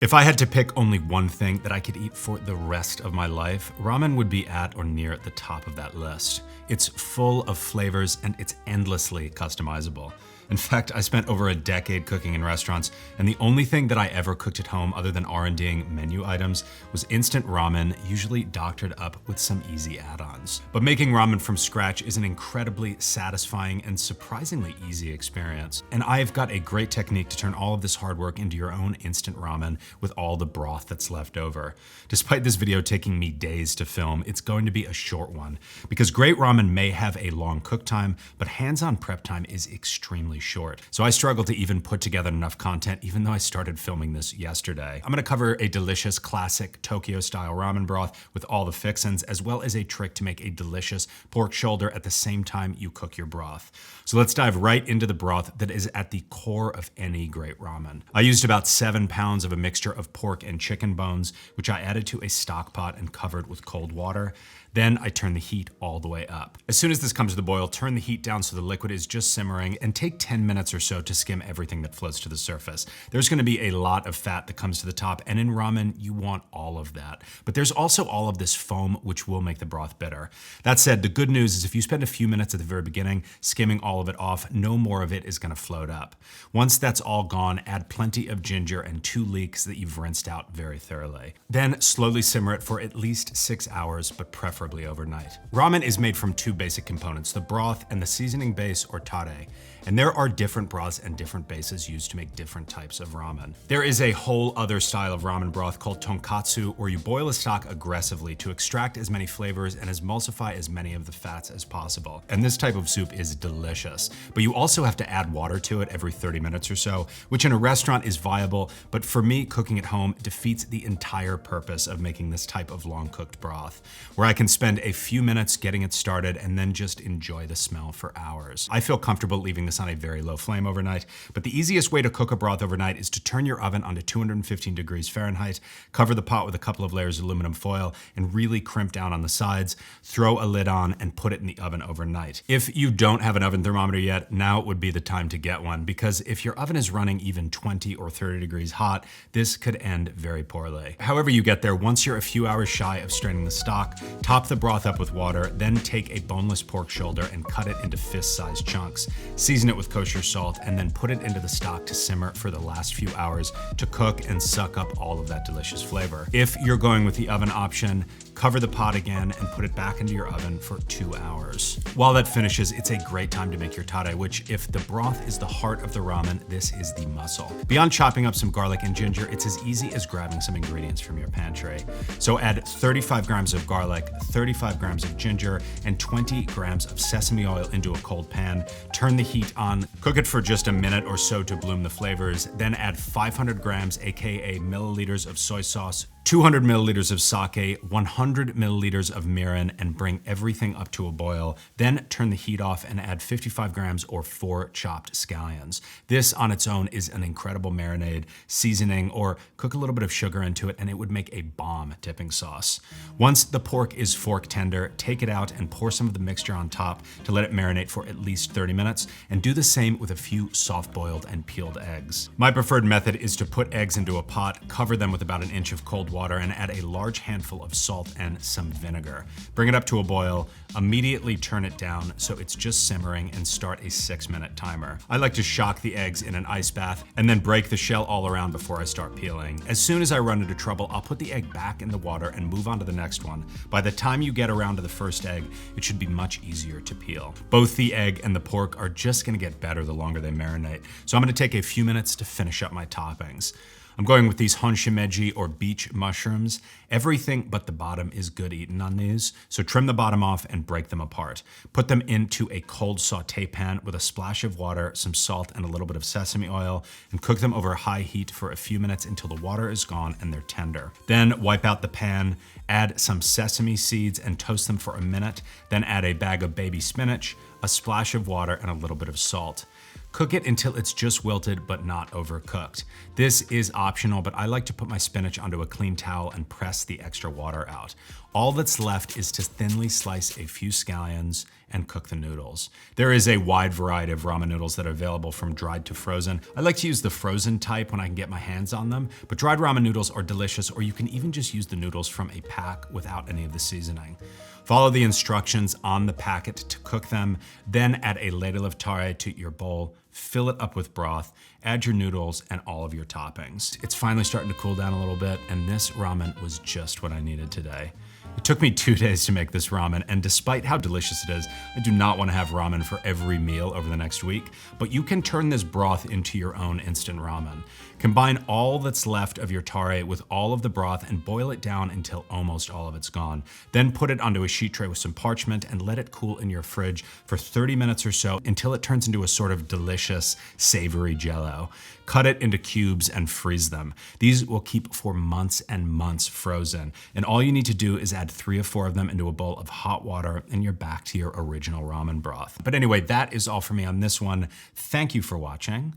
If I had to pick only one thing that I could eat for the rest of my life, ramen would be at or near the top of that list. It's full of flavors and it's endlessly customizable. In fact, I spent over a decade cooking in restaurants, and the only thing that I ever cooked at home other than R&Ding menu items was instant ramen, usually doctored up with some easy add-ons. But making ramen from scratch is an incredibly satisfying and surprisingly easy experience. And I've got a great technique to turn all of this hard work into your own instant ramen with all the broth that's left over. Despite this video taking me days to film, it's going to be a short one, because great ramen may have a long cook time, but hands-on prep time is extremely short. So I struggled to even put together enough content, even though I started filming this yesterday. I'm gonna cover a delicious classic Tokyo-style ramen broth with all the fixins, as well as a trick to make a delicious pork shoulder at the same time you cook your broth. So let's dive right into the broth that is at the core of any great ramen. I used about 7 pounds of a mixture of pork and chicken bones, which I added to a stock pot and covered with cold water. Then I turn the heat all the way up. As soon as this comes to the boil, turn the heat down so the liquid is just simmering, and take 10 minutes or so to skim everything that floats to the surface. There's gonna be a lot of fat that comes to the top, and in ramen, you want all of that. But there's also all of this foam, which will make the broth bitter. That said, the good news is if you spend a few minutes at the very beginning skimming all of it off, no more of it is gonna float up. Once that's all gone, add plenty of ginger and 2 leeks that you've rinsed out very thoroughly. Then slowly simmer it for at least 6 hours, but preferably overnight. Ramen is made from 2 basic components, the broth and the seasoning base or tare. And there are different broths and different bases used to make different types of ramen. There is a whole other style of ramen broth called tonkatsu, where you boil a stock aggressively to extract as many flavors and emulsify as many of the fats as possible. And this type of soup is delicious, but you also have to add water to it every 30 minutes or so, which in a restaurant is viable, but for me, cooking at home defeats the entire purpose of making this type of long-cooked broth, where I can spend a few minutes getting it started and then just enjoy the smell for hours. I feel comfortable leaving this on a very low flame overnight, but the easiest way to cook a broth overnight is to turn your oven onto 215 degrees Fahrenheit, cover the pot with a couple of layers of aluminum foil, and really crimp down on the sides, throw a lid on, and put it in the oven overnight. If you don't have an oven thermometer yet, now would be the time to get one, because if your oven is running even 20 or 30 degrees hot, this could end very poorly. However you get there, once you're a few hours shy of straining the stock, top the broth up with water, then take a boneless pork shoulder and cut it into fist-sized chunks. Season it with kosher salt, and then put it into the stock to simmer for the last few hours to cook and suck up all of that delicious flavor. If you're going with the oven option, cover the pot again and put it back into your oven for 2 hours. While that finishes, it's a great time to make your tare, which, if the broth is the heart of the ramen, this is the muscle. Beyond chopping up some garlic and ginger, it's as easy as grabbing some ingredients from your pantry. So add 35 grams of garlic, 35 grams of ginger, and 20 grams of sesame oil into a cold pan. Turn the heat on, cook it for just a minute or so to bloom the flavors, then add 500 grams, aka milliliters of soy sauce, 200 milliliters of sake, 100 milliliters of mirin, and bring everything up to a boil. Then turn the heat off and add 55 grams or 4 chopped scallions. This on its own is an incredible marinade, seasoning, or cook a little bit of sugar into it and it would make a bomb dipping sauce. Once the pork is fork tender, take it out and pour some of the mixture on top to let it marinate for at least 30 minutes, and do the same with a few soft-boiled and peeled eggs. My preferred method is to put eggs into a pot, cover them with about an inch of cold water, and add a large handful of salt and some vinegar. Bring it up to a boil, immediately turn it down so it's just simmering, and start a 6-minute timer. I like to shock the eggs in an ice bath and then break the shell all around before I start peeling. As soon as I run into trouble, I'll put the egg back in the water and move on to the next one. By the time you get around to the first egg, it should be much easier to peel. Both the egg and the pork are just gonna get better the longer they marinate, so I'm gonna take a few minutes to finish up my toppings. I'm going with these Hon-Shimeji or beach mushrooms. Everything but the bottom is good eaten on these, so trim the bottom off and break them apart. Put them into a cold saute pan with a splash of water, some salt, and a little bit of sesame oil, and cook them over high heat for a few minutes until the water is gone and they're tender. Then wipe out the pan, add some sesame seeds and toast them for a minute, then add a bag of baby spinach, a splash of water, and a little bit of salt. Cook it until it's just wilted but not overcooked. This is optional, but I like to put my spinach onto a clean towel and press the extra water out. All that's left is to thinly slice a few scallions and cook the noodles. There is a wide variety of ramen noodles that are available from dried to frozen. I like to use the frozen type when I can get my hands on them, but dried ramen noodles are delicious, or you can even just use the noodles from a pack without any of the seasoning. Follow the instructions on the packet to cook them, then add a ladle of tare to your bowl, fill it up with broth, add your noodles and all of your toppings. It's finally starting to cool down a little bit, and this ramen was just what I needed today. It took me 2 days to make this ramen, and despite how delicious it is, I do not want to have ramen for every meal over the next week, but you can turn this broth into your own instant ramen. Combine all that's left of your tare with all of the broth and boil it down until almost all of it's gone. Then put it onto a sheet tray with some parchment and let it cool in your fridge for 30 minutes or so until it turns into a sort of delicious, savory jello. Cut it into cubes and freeze them. These will keep for months and months frozen. And all you need to do is add 3 or 4 of them into a bowl of hot water and you're back to your original ramen broth. But anyway, that is all for me on this one. Thank you for watching,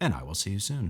and I will see you soon.